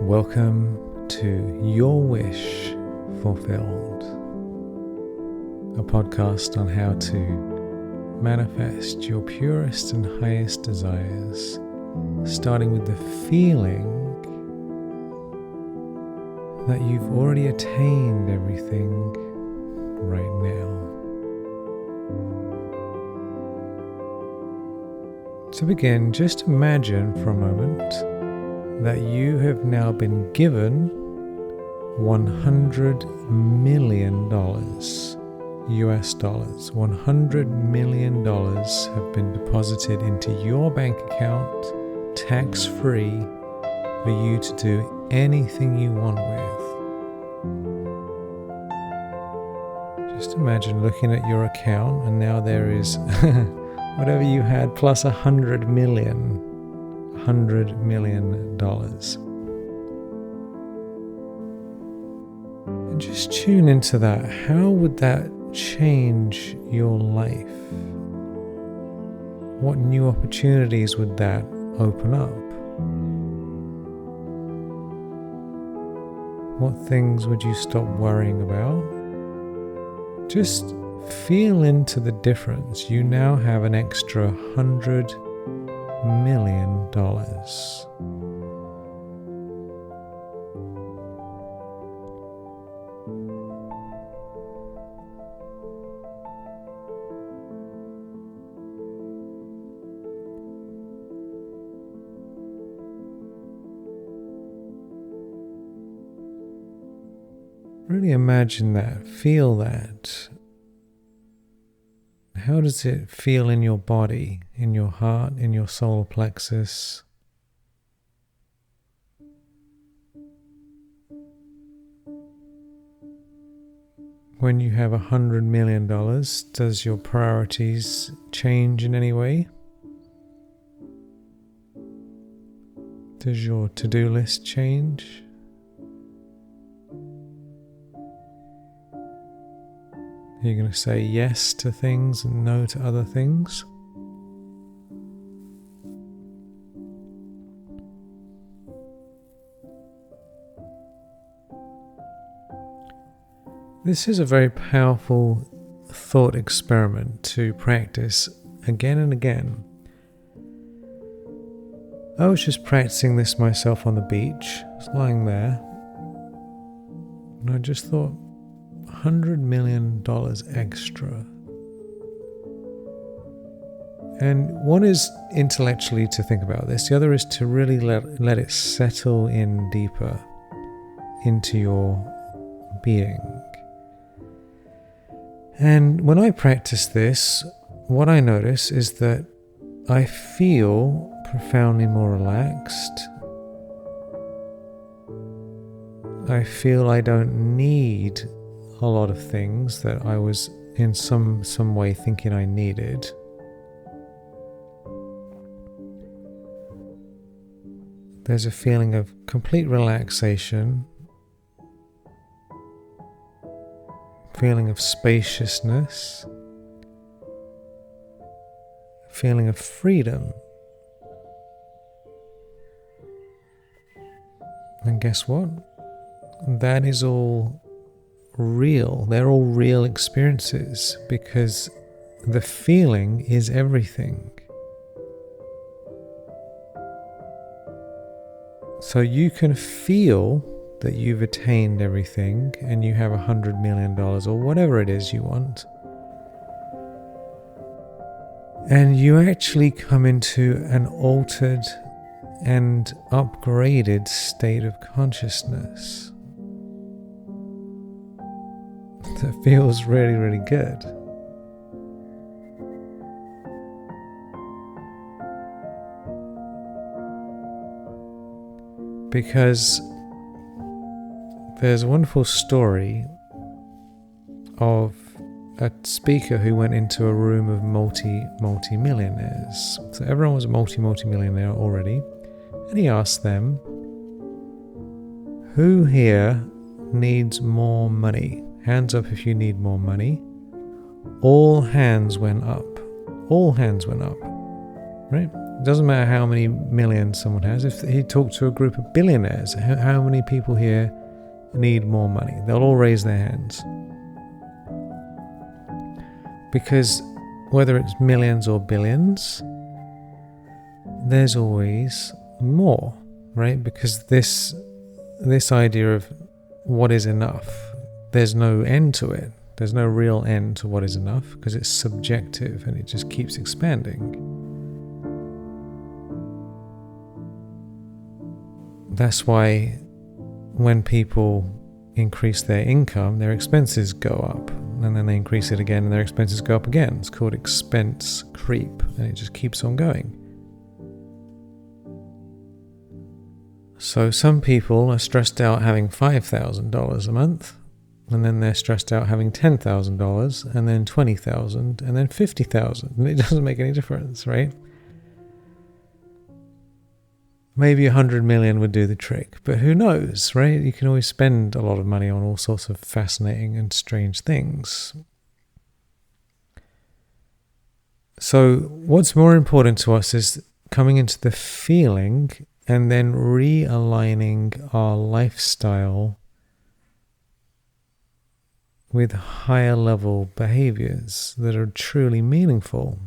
Welcome to Your Wish Fulfilled, a podcast on how to manifest your purest and highest desires, starting with the feeling that you've already attained everything right now. To begin, just imagine for a moment that you have now been given $100 million US dollars. $100 million have been deposited into your bank account, tax-free, for you to do anything you want with. Just imagine looking at your account and now there is whatever you had plus $100 million. And just tune into that. How would that change your life? What new opportunities would that open up? What things would you stop worrying about? Just feel into the difference. You now have an extra $100 million. Really imagine that, feel that. How does it feel in your body, in your heart, in your solar plexus? When you have $100 million, does your priorities change in any way? Does your to-do list change? Are you going to say yes to things and no to other things? This is a very powerful thought experiment to practice again and again. I was just practicing this myself on the beach. I was lying there and I just thought, $100 million extra. And one is intellectually to think about this. The other is to really let it settle in deeper into your being. And when I practice this, what I notice is that I feel profoundly more relaxed. I feel I don't need a lot of things that I was in some way thinking I needed. There's a feeling of complete relaxation, feeling of spaciousness, feeling of freedom. And guess what? That is all real. They're all real experiences because the feeling is everything. So you can feel that you've attained everything and you have $100 million or whatever it is you want. And you actually come into an altered and upgraded state of consciousness. That feels really, really good. Because there's a wonderful story of a speaker who went into a room of multi-millionaires. So everyone was a multi-millionaire already. And he asked them, who here needs more money? Hands up if you need more money. All hands went up. All hands went up. Right? It doesn't matter how many millions someone has. If he talked to a group of billionaires, how many people here need more money? They'll all raise their hands. Because whether it's millions or billions, there's always more, right? Because this idea of what is enough, there's no end to it. There's no real end to what is enough because it's subjective and it just keeps expanding. That's why when people increase their income, their expenses go up, and then they increase it again and their expenses go up again. It's called expense creep, and it just keeps on going. So some people are stressed out having $5,000 a month, and then they're stressed out having $10,000, and then $20,000, and then $50,000, and it doesn't make any difference, right? Maybe 100 million would do the trick, but who knows, right? You can always spend a lot of money on all sorts of fascinating and strange things. So what's more important to us is coming into the feeling and then realigning our lifestyle with higher level behaviors that are truly meaningful.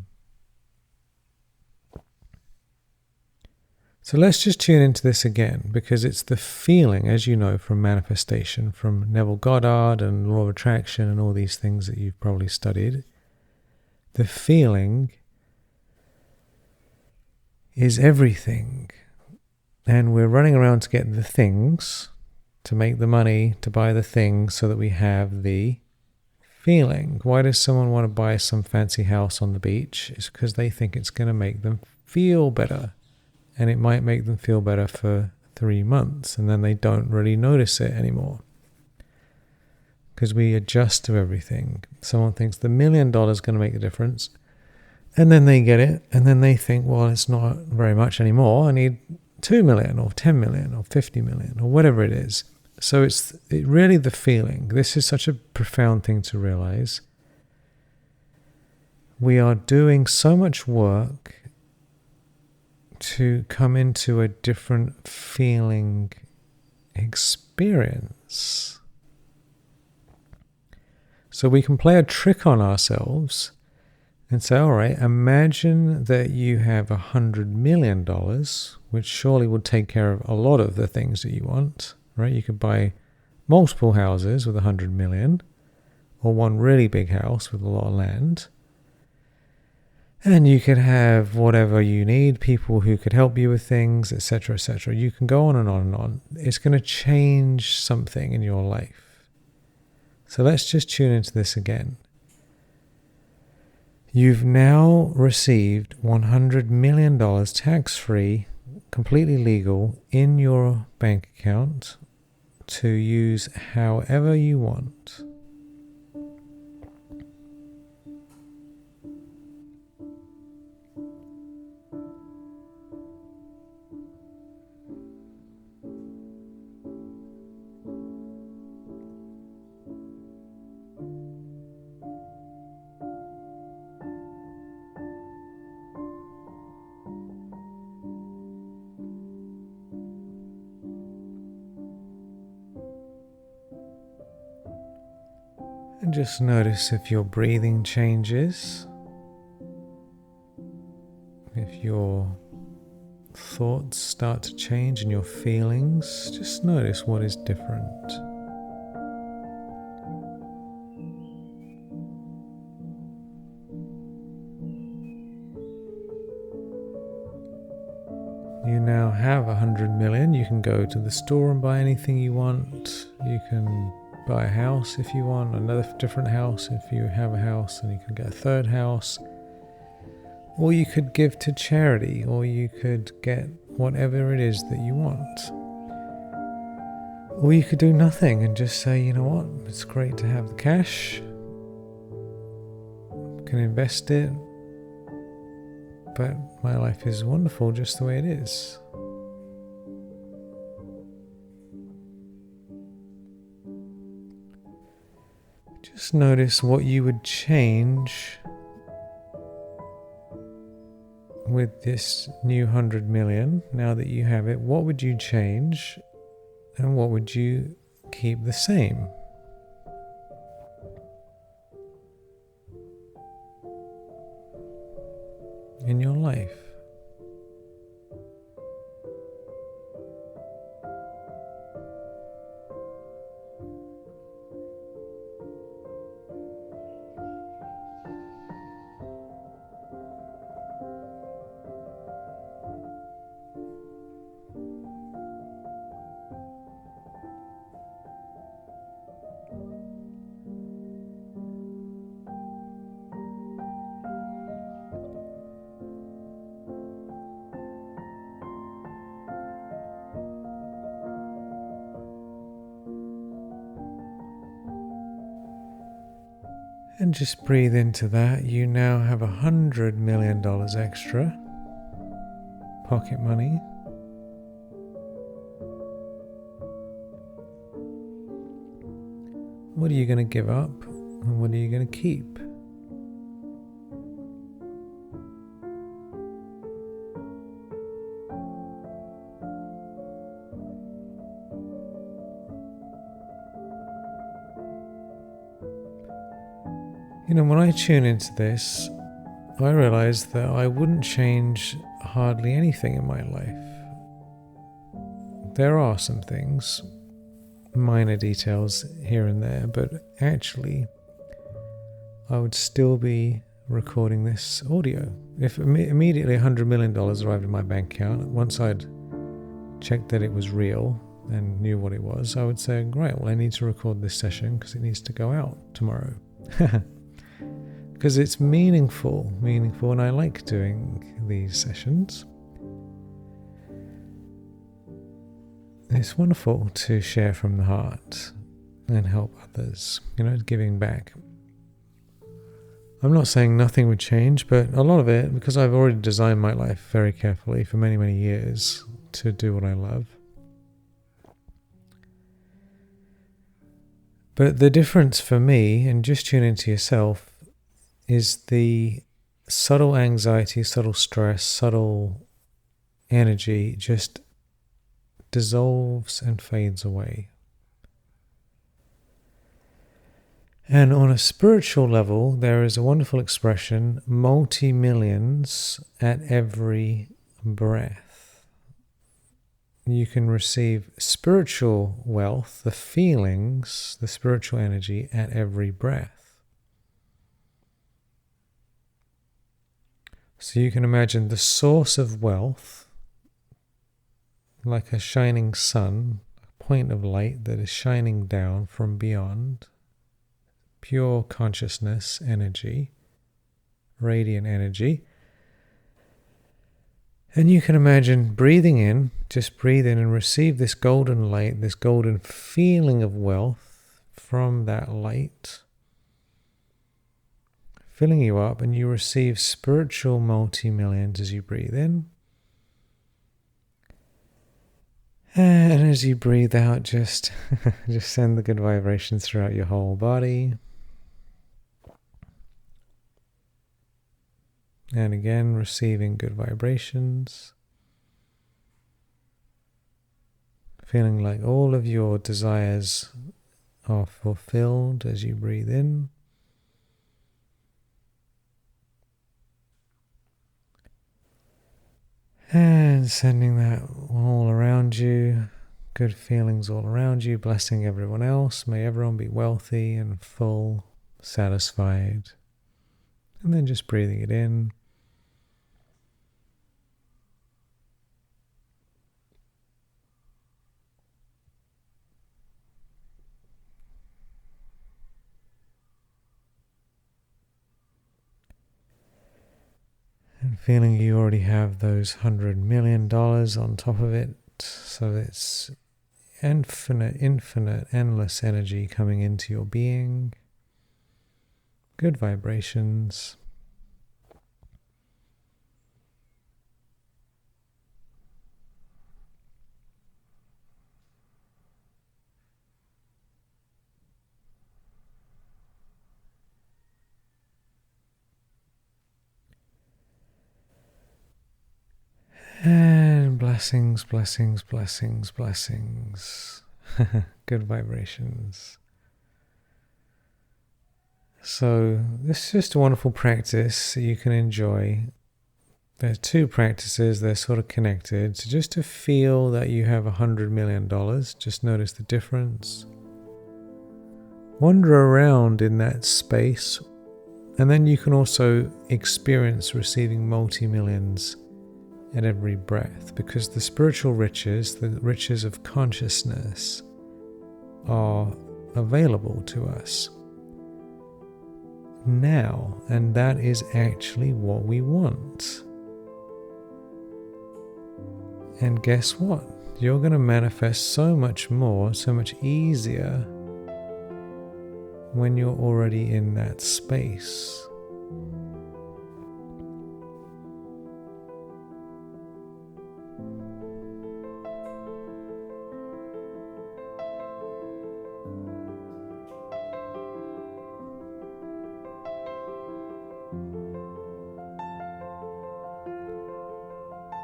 So let's just tune into this again, because it's the feeling, as you know from manifestation, from Neville Goddard and Law of Attraction and all these things that you've probably studied. The feeling is everything. And we're running around to get the things, to make the money, to buy the things so that we have the feeling. Why does someone want to buy some fancy house on the beach? It's because they think it's going to make them feel better. And it might make them feel better for 3 months, and then they don't really notice it anymore. Because we adjust to everything. Someone thinks the $1 million is going to make a difference, and then they get it, and then they think, well, it's not very much anymore. I need 2 million or 10 million or 50 million or whatever it is. So it's really the feeling. This is such a profound thing to realize. We are doing so much work to come into a different feeling experience. So we can play a trick on ourselves and say, all right, imagine that you have $100 million, which surely would take care of a lot of the things that you want, right? You could buy multiple houses with 100 million, or one really big house with a lot of land. And you could have whatever you need, people who could help you with things, etc., etc. You can go on and on and on. It's going to change something in your life. So let's just tune into this again. You've now received $100 million tax-free, completely legal, in your bank account to use however you want. And just notice if your breathing changes, if your thoughts start to change and your feelings, just notice what is different. You now have 100 million. You can go to the store and buy anything you want. You can buy a house if you want, another different house if you have a house, and you can get a third house. Or you could give to charity, or you could get whatever it is that you want. Or you could do nothing and just say, you know what, it's great to have the cash, can invest it, but my life is wonderful just the way it is. Just notice what you would change with this new 100 million, now that you have it, what would you change and what would you keep the same? In your life. And just breathe into that. You now have $100 million extra pocket money. What are you going to give up and what are you going to keep? You know, when I tune into this, I realize that I wouldn't change hardly anything in my life. There are some things, minor details here and there, but actually I would still be recording this audio. If immediately $100 million arrived in my bank account, once I'd checked that it was real and knew what it was, I would say, right, well, I need to record this session because it needs to go out tomorrow. Because it's meaningful, and I like doing these sessions. It's wonderful to share from the heart and help others, giving back. I'm not saying nothing would change, but a lot of it, because I've already designed my life very carefully for many, many years to do what I love. But the difference for me, and just tune into yourself, is the subtle anxiety, subtle stress, subtle energy just dissolves and fades away. And on a spiritual level, there is a wonderful expression, multi-millions at every breath. You can receive spiritual wealth, the feelings, the spiritual energy at every breath. So you can imagine the source of wealth like a shining sun, a point of light that is shining down from beyond, pure consciousness energy, radiant energy. And you can imagine breathing in, just breathe in and receive this golden light, this golden feeling of wealth from that light, filling you up, and you receive spiritual multi-millions as you breathe in. And as you breathe out, just send the good vibrations throughout your whole body. And again, receiving good vibrations. Feeling like all of your desires are fulfilled as you breathe in. And sending that all around you, good feelings all around you, blessing everyone else. May everyone be wealthy and full, satisfied. And then just breathing it in. And feeling you already have those $100 million on top of it. So it's infinite, endless energy coming into your being. Good vibrations. Blessings, blessings, blessings, blessings. Good vibrations. So this is just a wonderful practice that you can enjoy. There are two practices, they're sort of connected. So just to feel that you have $100 million, just notice the difference. Wander around in that space, and then you can also experience receiving multi-millions at every breath, because the spiritual riches, the riches of consciousness, are available to us now, and that is actually what we want. And guess what? You're going to manifest so much more, so much easier when you're already in that space.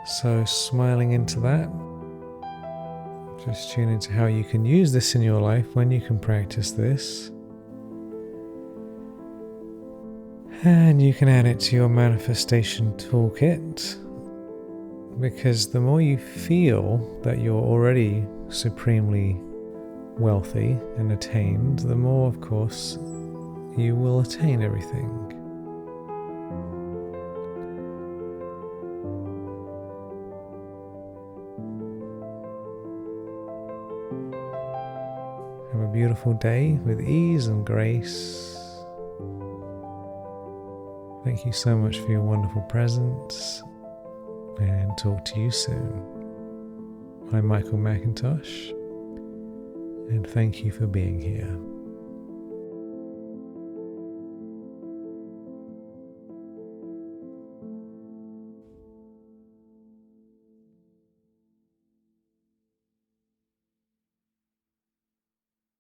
So smiling into that, just tune into how you can use this in your life when you can practice this. And you can add it to your manifestation toolkit, because the more you feel that you're already supremely wealthy and attained, the more, of course, you will attain everything. Have a beautiful day with ease and grace. Thank you so much for your wonderful presence, and talk to you soon. I'm Michael McIntosh, and thank you for being here.